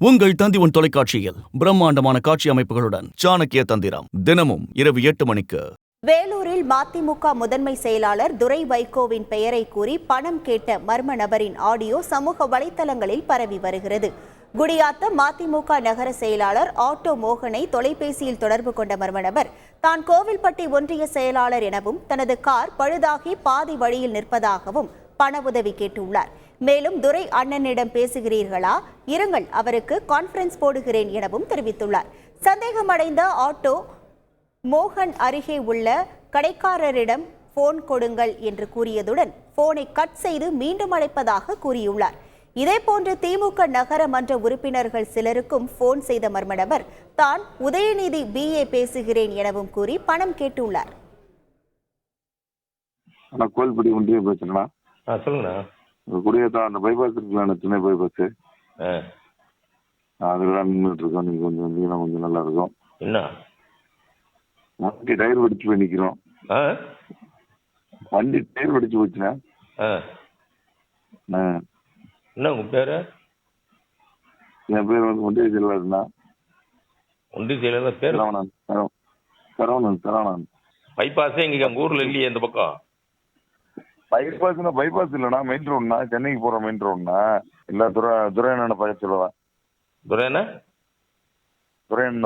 உங்கள் தந்தி தொலைக்காட்சியில் பிரம்மாண்டமான காட்சி அமைப்புகளுடன் சாணக்கிய தந்திரம் தினமும் இரவு 8 மணிக்கு. வேலூரில் மதிமுக முதன்மை செயலாளர் துரை வைகோவின் பெயரை கூறி பணம் கேட்ட மர்ம நபரின் ஆடியோ சமூக வலைதளங்களில் பரவி வருகிறது. குடியாத்த மதிமுக நகர செயலாளர் ஆட்டோ மோகனை தொலைபேசியில் தொடர்பு கொண்ட மர்ம நபர் தான் கோவில்பட்டி ஒன்றிய செயலாளர் எனவும் தனது கார் பழுதாகி பாதி வழியில் நிற்பதாகவும் பண உதவி கேட்டுள்ளார். மேலும் துரை அண்ணனிடம் பேசுகிறீர்களா, இருங்கள் அவருக்கு கான்ஃபரன்ஸ் போடுகிறேன் எனவும் தெரிவித்துள்ளார். சந்தேகமடைந்த ஆட்டோ மோகன் அருகே உள்ள கடைக்காரரிடம் போன் கொடுங்கள் என்று கூறியதுடன் போனை கட் செய்து மீண்டும் அழைப்பதாக கூறியுள்ளார். இதேபோன்று திமுக நகர மன்ற உறுப்பினர்கள் சிலருக்கும் போன் செய்த மர்ம நபர் தான் உதயநிதி BA பேசுகிறேன் எனவும் கூறி பணம் கேட்டுள்ளார். கோயில்பட்டி ஒன்றிய பேசுறேன்னா சொல்லுங்கண்ணா. குடியேற்ற அந்த பைபாஸ் இருக்குல்ல, சென்னை பைபாஸ், அதுல நின்றுட்டு இருக்கோம். நீங்க கொஞ்சம் வந்தீங்கன்னா கொஞ்சம் நல்லா இருக்கும். என்ன வண்டி டயர் வெடிச்சு போய் நிக்கிறோம். வண்டி டயர் வெடிச்சு போச்சுண்ணா. என்ன உங்க பேரு? என் பேர் வந்து ஒன்றிய செயலாளர்னா. ஒன்றிய செயலாளர் பேர் சரவணன். பைபாஸே இங்க உங்க ஊர்ல இல்லையே இந்த பக்கம். பைபாஸ் இல்லைண்ணா, மெயின் ரோடுண்ணா, சென்னைக்கு போற மெயின் ரோடுண்ணா. இல்ல துரையண்ணனை பக்கத்து சொல்லுவேன். துரையண்ணனை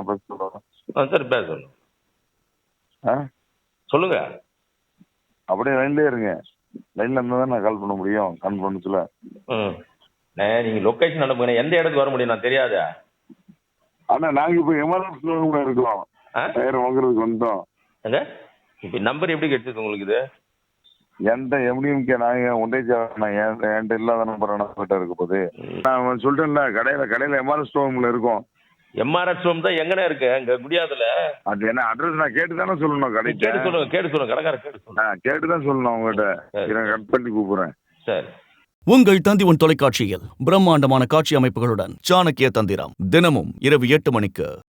பக்கத்து சொல்லுவேன். சரி பேச சொல்லுங்க. அப்படியே லைன்லயே இருங்க. லைன்ல இருந்தா தான் நான் கால் பண்ண முடியும் கான்ஃபரன்ஸ்ல. நீங்க லொகேஷன் அனுப்புங்க. எந்த இடத்துக்கு வர முடியும் நான் தெரியாத. ஆனா நாங்க இப்ப எமர்ஜென்சி இருக்கோம், டயர் வாங்குறதுக்கு வந்தோம். இப்ப நம்பர் எப்படி கிடைச்சது உங்களுக்கு? இது எந்த எம்டிஎம்கே நான் ஒன்றிய என்கிட்ட இல்லாத நம்பர் கிட்ட இருக்க போது நான் சொல்லிட்டேன்ல. கடையில எம்ஆர்எஸ் ஹோம்ல இருக்கும். எம்ஆர்எஸ் ஹோம் தான் எங்கனே இருக்கு அங்க குடியாத்துல. அது என்ன அட்ரஸ் நான் கேட்டு தானே சொல்லணும். கடை கேட்டு சொல்லுங்க கடைக்கார கேட்டு தான் சொல்லணும் அவங்ககிட்ட. கட் பண்ணி கூப்பிடுறேன். சரி. உங்கள் தந்தி தொலைக்காட்சியில் பிரம்மாண்டமான காட்சி அமைப்புகளுடன் சாணக்கிய தந்திரம் தினமும் இரவு 8 மணிக்கு.